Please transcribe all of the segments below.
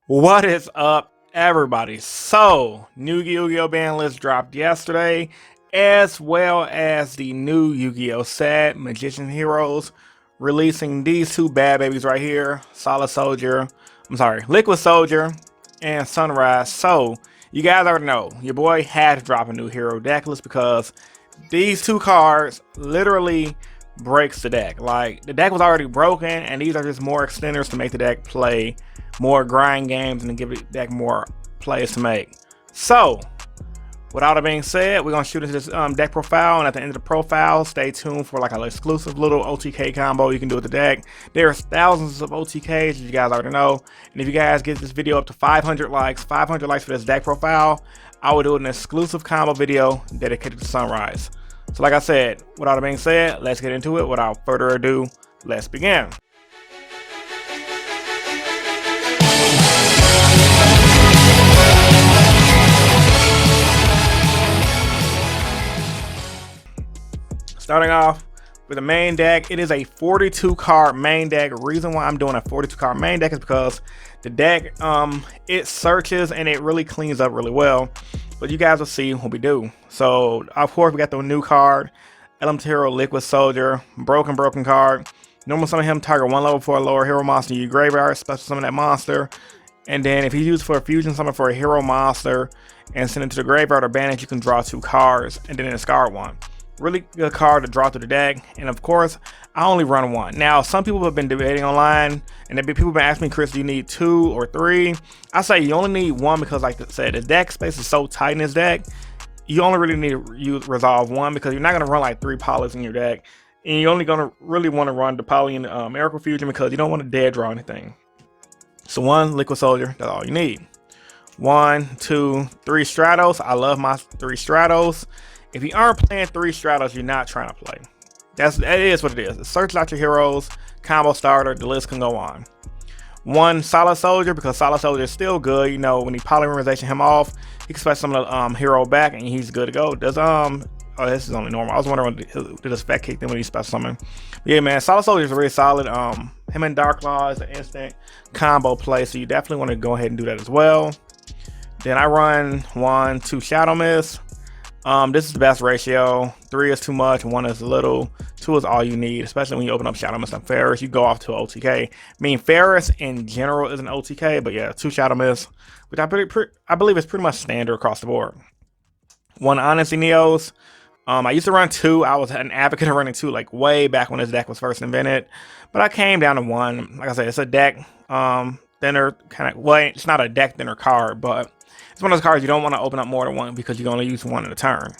What is up, everybody? So, new Yu-Gi-Oh! Banlist dropped yesterday, as well as the new Yu-Gi-Oh! Set, Magician Heroes, releasing these two bad babies right here, Liquid Soldier, and Sunrise. So, you guys already know, your boy had to drop a new hero deck list because these two cards literally breaks the deck. Like, the deck was already broken, and these are just more extenders to make the deck play more grind games and to give the deck more plays to make. So, with all that being said, we're gonna shoot into this deck profile, and at the end of the profile, stay tuned for like an exclusive little OTK combo you can do with the deck. There's thousands of OTKs, as you guys already know, and if you guys get this video up to 500 likes for this deck profile, I will do an exclusive combo video dedicated to Sunrise. So like I said, with all that being said, let's get into it. Without further ado, let's begin. Starting off with the main deck, it is a 42 card main deck. Reason why I'm doing a 42 card main deck is because the deck, it searches and it really cleans up really well. But you guys will see what we do. So of course we got the new card, Elemental Hero Liquid Soldier, broken card. Normal summon him, target one level for a lower hero monster in your graveyard, special summon that monster. And then if you use for a fusion summon for a hero monster and send it to the graveyard or banish, you can draw 2 cards and then discard one. Really good card to draw through the deck, and of course I only run one. Now some people have been debating online, and people have been asking me, Chris, do you need 2 or 3? I say you only need 1 because, like I said, the deck space is so tight in this deck. You only really need to resolve 1 because you're not going to run like 3 polys in your deck, and you're only going to really want to run the poly and Miracle Fusion because you don't want to dead draw anything. So 1 Liquid Soldier, that's all you need. 1, 2, 3 Stratos. I love my 3 Stratos. If you aren't playing 3 Stratos, you're not trying to play. That is what it is. It searches out your heroes, combo starter, the list can go on. 1 Solid Soldier, because Solid Soldier is still good. You know, when you polymerization him off, he can special summon the hero back and he's good to go. Does oh, this is only normal. I was wondering did the spec kick then when he special summon. Yeah, man, Solid Soldier is really solid. Him and Dark Claw is an instant combo play, so you definitely want to go ahead and do that as well. Then I run 1, 2 Shadow Mist. This is the best ratio. 3 is too much, 1 is little, 2 is all you need, especially when you open up Shadow Mist and Ferris. You go off to OTK. I mean, Ferris in general is an OTK, but yeah, 2 Shadow Mist, which I believe is pretty much standard across the board. 1 Honesty Neos. I used to run 2. I was an advocate of running 2 like way back when this deck was first invented, but I came down to 1. Like I said, it's a deck thinner kind of, well, it's not a deck thinner card, but it's one of those cards you don't want to open up more than 1 because you can only use 1 at a turn.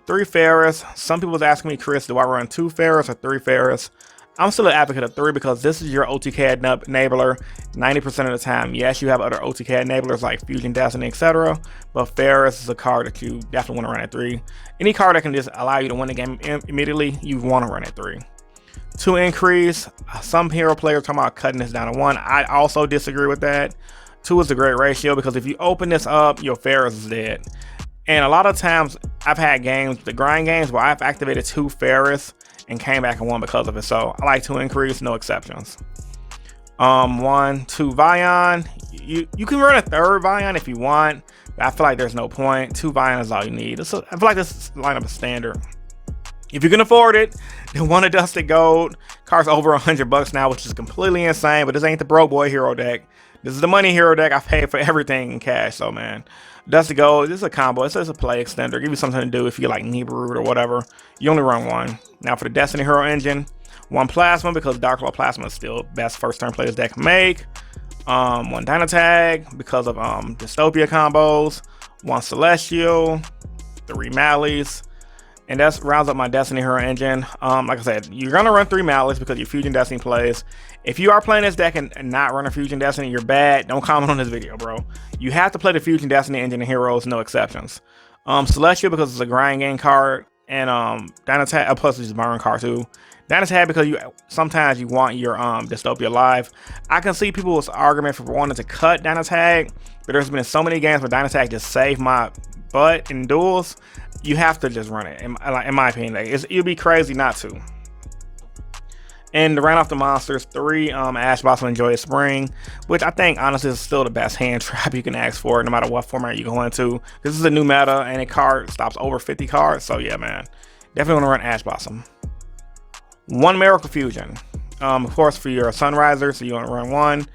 3 Ferris. Some people was asking me, Chris, do I run 2 Ferris or 3 Ferris? I'm still an advocate of 3 because this is your OTK enabler 90% of the time. Yes, you have other OTK enablers like Fusion, Destiny, etc. But Ferris is a card that you definitely want to run at 3. Any card that can just allow you to win the game immediately, you want to run at 3. 2 Increase. Some hero players talking about cutting this down to 1. I also disagree with that. 2 is a great ratio because if you open this up, your Ferris is dead. And a lot of times I've had games, the grind games, where I've activated 2 Ferris and came back and won because of it. So I like 2 Increase, no exceptions. 1, 2 Vion. You can run a 3rd Vion if you want, but I feel like there's no point. 2 Vion is all you need. I feel like this lineup is standard. If you can afford it, then 1 Dusted Gold. Car's over $100 now, which is completely insane, but this ain't the broke boy hero deck. This is the money hero deck. I paid for everything in cash, so man. Dusty Gold, this is a combo. It's just a play extender. Give you something to do if you like Nibiru or whatever. You only run 1. Now for the Destiny Hero engine, 1 Plasma, because Dark Claw Plasma is still best first turn play this deck can make. 1 Dynatag because of Dystopia combos. 1 Celestial, 3 Malleys. And that rounds up my Destiny Hero engine. Like I said, you're going to run 3 Malleys because your Fusion Destiny plays. If you are playing this deck and not running Fusion Destiny, you're bad. Don't comment on this video, bro. You have to play the Fusion Destiny engine and heroes, no exceptions. Celestial because it's a grind game card. And Dynatag, plus it's a burn card too. Dynatag because sometimes you want your Dystopia alive. I can see people's argument for wanting to cut Dynatag, but there's been so many games where Dynatag just saved my butt in duels. You have to just run it, in my opinion. It'd be crazy not to. And to round off the monsters, 3 Ash Blossom and Joyous Spring, which I think honestly is still the best hand trap you can ask for, no matter what format you go into. This is a new meta, and a card stops over 50 cards, so yeah, man, definitely want to run Ash Blossom. 1 Miracle Fusion, of course, for your Sunriser, so you want to run 1.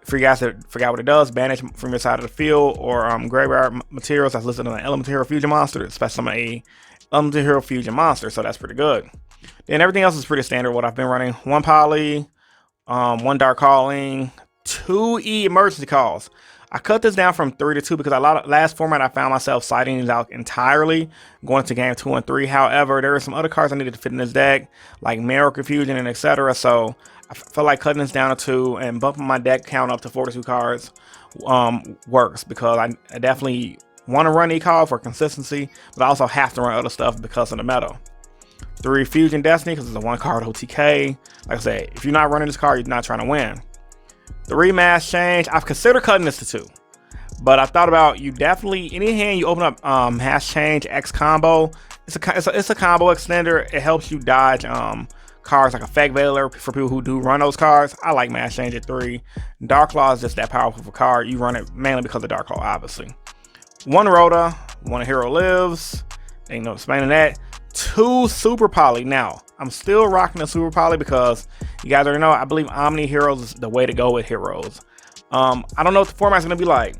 For you guys that forgot what it does, banish from your side of the field or graveyard materials that's listed on an Elemental Hero Fusion monster, especially a Elemental Hero Fusion monster, so that's pretty good. Then everything else is pretty standard. What I've been running: 1 Poly, 1 Dark Calling, 2 emergency calls. I cut this down from 3 to 2 because last format I found myself siding these out entirely going to game 2 and 3. However, there are some other cards I needed to fit in this deck, like Miracle Fusion and etc. So I felt like cutting this down to 2 and bumping my deck count up to 42 cards works, because I definitely want to run E-Call for consistency, but I also have to run other stuff because of the meta. 3 Fusion Destiny, because it's a 1 card OTK. Like I said, if you're not running this card, you're not trying to win. 3 Mass Change. I've considered cutting this to 2, but I thought about, you definitely, any hand you open up Mass Change X combo, it's a combo extender. It helps you dodge cards like Effect Veiler for people who do run those cards. I like Mass Change at 3. Dark Claw is just that powerful of a card. You run it mainly because of Dark Claw, obviously. 1 Rhoda, 1 Hero Lives. Ain't no explaining that. 2 Super Poly. Now, I'm still rocking the Super Poly because you guys already know I believe Omni Heroes is the way to go with heroes. I don't know what the format's going to be like.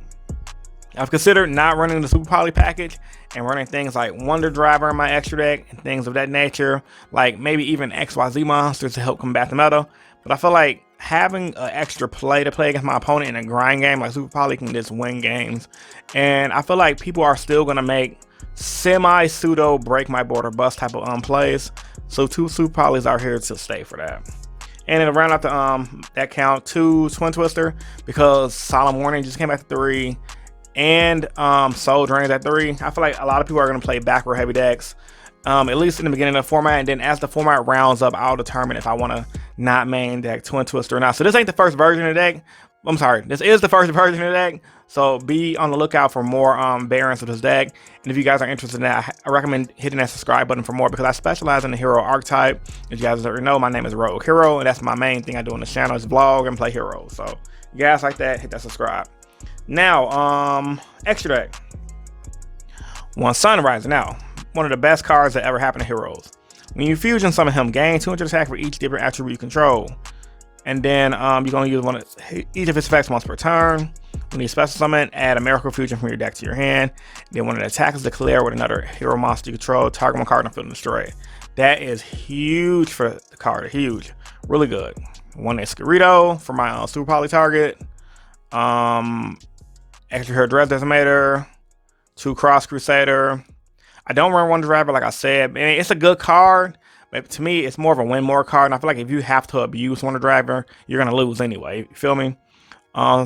I've considered not running the Super Poly package and running things like Wonder Driver in my extra deck and things of that nature, like maybe even XYZ monsters to help combat the meta. But I feel like having an extra play to play against my opponent in a grind game like Super Poly can just win games. And I feel like people are still going to make semi-pseudo break my board or bust type of plays. So 2 Super Polys are here to stay for that. And then around out the that count, 2 Twin Twister, because Solemn Warning just came back to 3, and Soul Drain at 3. I feel like a lot of people are going to play backward heavy decks, at least in the beginning of the format, and then as the format rounds up, I'll determine if I want to not main deck Twin Twister or not. So this ain't the first version of the deck. I'm sorry, this is the first version of the deck, so be on the lookout for more variants of this deck. And if you guys are interested in that, I recommend hitting that subscribe button for more, because I specialize in the hero archetype. As you guys already know, my name is Rogue Hero, and that's my main thing I do on the channel, is vlog and play heroes. So you guys like that, hit that subscribe. Now, extra deck. 1 Sunriser. Now, one of the best cards that ever happened to heroes. When you fusion summon him, gain 200 attack for each different attribute you control. And then you're going to use each of his effects once per turn. When you special summon, add a Miracle Fusion from your deck to your hand. Then when an attack is declared with another hero monster you control, target 1 card and field and destroy it. That is huge for the card. Huge. Really good. 1 Escurito for my Super Poly target. Extra Hero Dress Decimator. 2 Cross Crusader. I don't run Wonder Driver, like I said. I mean, it's a good card, but to me, it's more of a win more card. And I feel like if you have to abuse Wonder Driver, you're going to lose anyway. You feel me?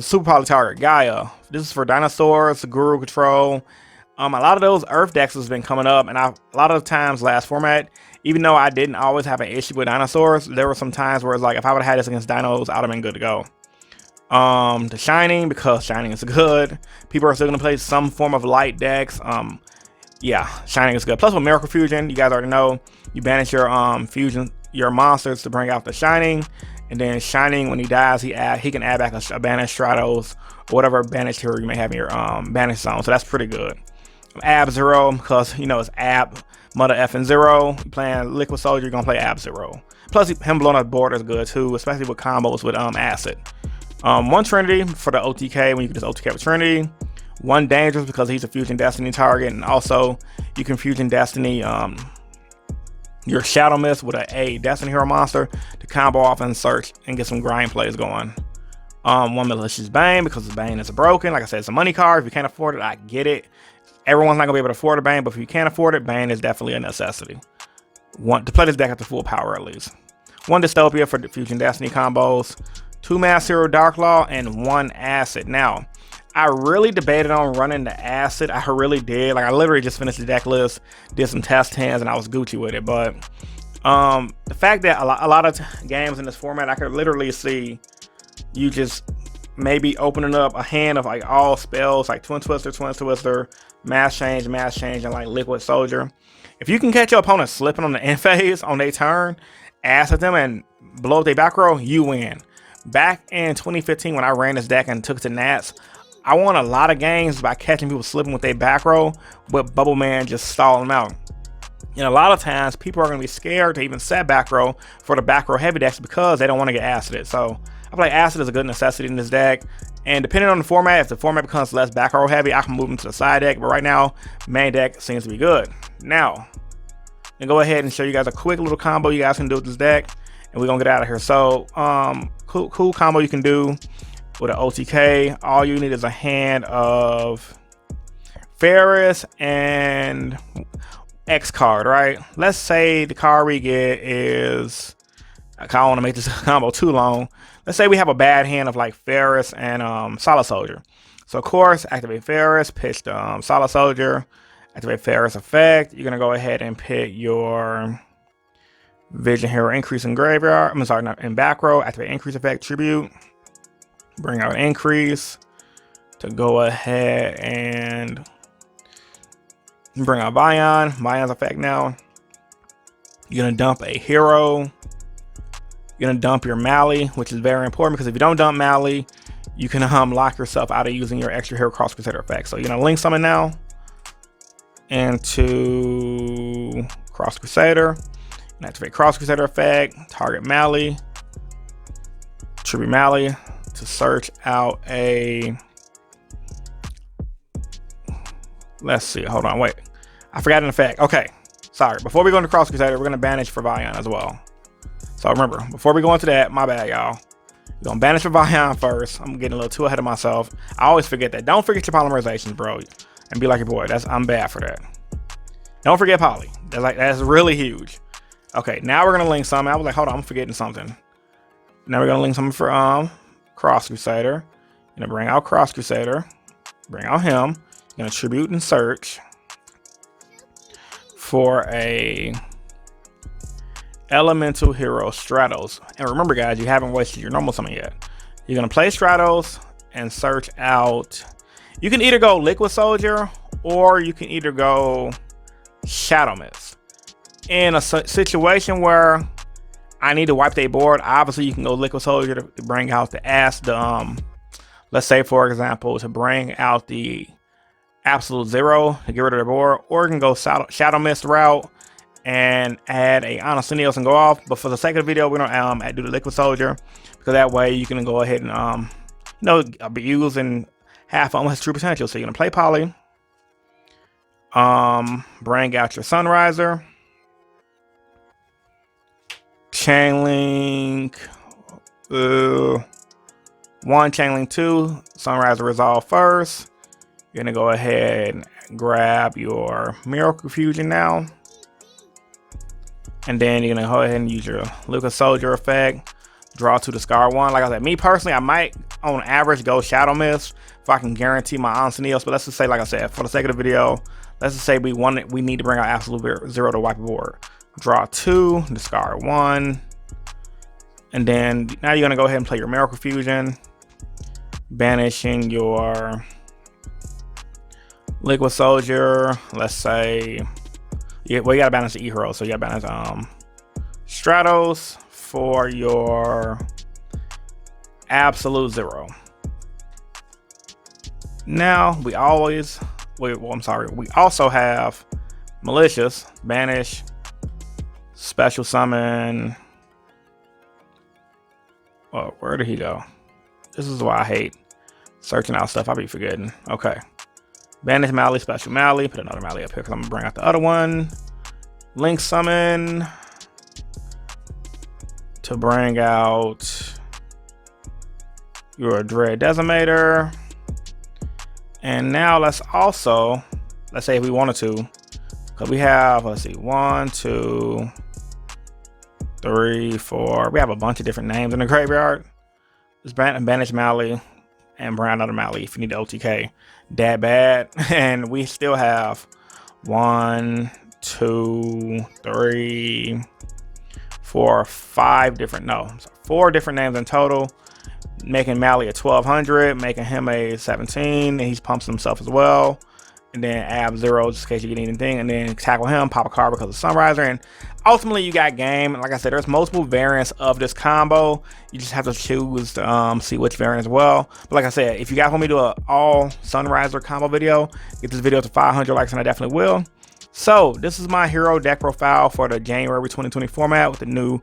Super Poly target, Gaia. This is for dinosaurs, Guru Control. A lot of those Earth decks has been coming up, and a lot of times last format, even though I didn't always have an issue with dinosaurs, there were some times where it's like, if I would have had this against dinos, I would have been good to go. The Shining, because Shining is good. People are still going to play some form of light decks. Yeah, Shining is good. Plus with Miracle Fusion, you guys already know, you banish your your monsters to bring out the Shining. And then Shining, when he dies, he can add back a banished Stratos or whatever banished hero you may have in your banished zone. So that's pretty good. Ab Zero, because you know it's Ab, Mother F and Zero. You're playing Liquid Soldier, you're gonna play Ab Zero. Plus him blowing up board is good too, especially with combos with Acid. 1 Trinity for the OTK when you can just OTK with Trinity. 1 Dangerous because he's a Fusion Destiny target, and also you can Fusion Destiny your Shadow Mist with a Destiny Hero monster to combo off and search and get some grind plays going. 1 Malicious Bane because the Bane is broken. Like I said, it's a money card. If you can't afford it, I get it. Everyone's not gonna be able to afford a Bane, but if you can't afford it, Bane is definitely a necessity. To play this deck at the full power at least. 1 Dystopia for the Fusion Destiny combos. 2 Mass Hero Dark Law and 1 Acid. Now, I really debated on running the Acid. I really did. Like, I literally just finished the deck list, did some test hands, and I was Gucci with it. But the fact that a lot of games in this format, I could literally see you just maybe opening up a hand of like all spells, like Twin Twister, Mass Change, and like Liquid Soldier. If you can catch your opponent slipping on the end phase on their turn, acid them and blow up their back row, you win. Back in 2015 when I ran this deck and took it to Nats, I won a lot of games by catching people slipping with their back row, with Bubble Man just stalling them out. And a lot of times people are going to be scared to even set back row for the back row heavy decks because they don't want to get acided. So I feel like acid is a good necessity in this deck. And depending on the format, if the format becomes less back row heavy, I can move them to the side deck. But right now, main deck seems to be good. Now, I'm go ahead and show you guys a quick little combo you guys can do with this deck, and we're gonna get out of here. So cool combo you can do with an OTK. All you need is a hand of Ferris and X card, right? Let's say the card we get is, I don't want to make this combo too long. Let's say we have a bad hand of like Ferris and Solid Soldier. So of course, activate Ferris, pitch the Solid Soldier, activate Ferris effect. You're gonna go ahead and pick your Vision Hero increase in graveyard. I'm sorry, not in back row. Activate increase effect, tribute. Bring out increase to go ahead and bring out Vion. Vion's effect now. You're gonna dump a hero. You're gonna dump your Mally, which is very important because if you don't dump Mally, you can lock yourself out of using your extra hero Cross Crusader effect. So you're gonna link summon now into Cross Crusader and activate Cross Crusader effect. Target Mally, tribute Mally to search out a. Let's see. Hold on. Wait. I forgot an effect. Okay. Sorry. Before we go into Cross Crusader, we're going to banish for Vion as well. So remember, before we go into that, my bad, y'all. We're going to banish for Vion first. I'm getting a little too ahead of myself. I always forget that. Don't forget your polymerizations, bro. And be like your boy. I'm bad for that. Don't forget poly. That's really huge. Okay. Now we're going to link something. I was like, hold on. I'm forgetting something. Now we're going to link something for Cross Crusader. Going to bring out Cross Crusader. Bring out him. Gonna tribute and search for a elemental hero Stratos. And remember guys, you haven't wasted your normal summon yet. You're gonna play Stratos and search out, you can either go Liquid Soldier or you can either go Shadow Mist. In a situation where I need to wipe their board, obviously you can go Liquid Soldier to bring out the let's say for example to bring out the Absolute Zero to get rid of the board, or you can go Shadow Mist route and add a Honest Neos and go off. But for the sake of the video, we're gonna do the Liquid Soldier because that way you can go ahead and be using half almost true potential. So you're gonna play Poly, bring out your Sunriser, Chainlink, 1, Chainlink 2, Sunriser Resolve first. You're gonna go ahead and grab your Miracle Fusion now. And then you're gonna go ahead and use your Liquid Soldier effect. Draw to discard 1. Like I said, me personally, I might on average go Shadow Mist if I can guarantee my Onsineos. But let's just say, like I said, for the sake of the video, let's just say we need to bring out Absolute Zero to wipe a board. Draw 2, discard 1. And then now you're gonna go ahead and play your Miracle Fusion, banishing your Liquid Soldier. Let's say, well, you gotta banish the E-Hero, so you gotta banish Stratos for your Absolute Zero. Now we also have Malicious, banish, special summon. Oh, where did he go? This is why I hate searching out stuff. I be forgetting. Okay. Banish Mally, special Mally, put another Mally up here because I'm gonna bring out the other one. Link summon to bring out your Dread Decimator. And now let's say if we wanted to, because we have, let's see, 1, 2, 3, 4. We have a bunch of different names in the graveyard. Just banish Mally and bring out another Mally if you need the OTK that bad. And we still have 1, 2, 3, 4, 5 different, 4 different names in total, making Mally a 1200, making him a 17, and he's pumps himself as well. and then Ab Zero just in case you get anything, and then tackle him, pop a card because of Sunriser, and ultimately you got game. And like I said, there's multiple variants of this combo. You just have to choose to see which variant as well. But like I said, if you guys want me to do an all Sunriser combo video, get this video to 500 likes and I definitely will. So this is my hero deck profile for the January 2020 format with the new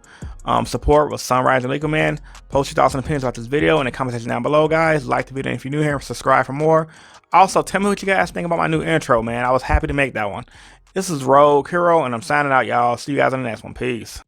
support with Sunriser and Legal Man. Post your thoughts and opinions about this video in the comment section down below, guys. Like the video if you're new here, subscribe for more. Also, tell me what you guys think about my new intro, man. I was happy to make that one. This is Rogue Hero, and I'm signing out, y'all. See you guys in the next one. Peace.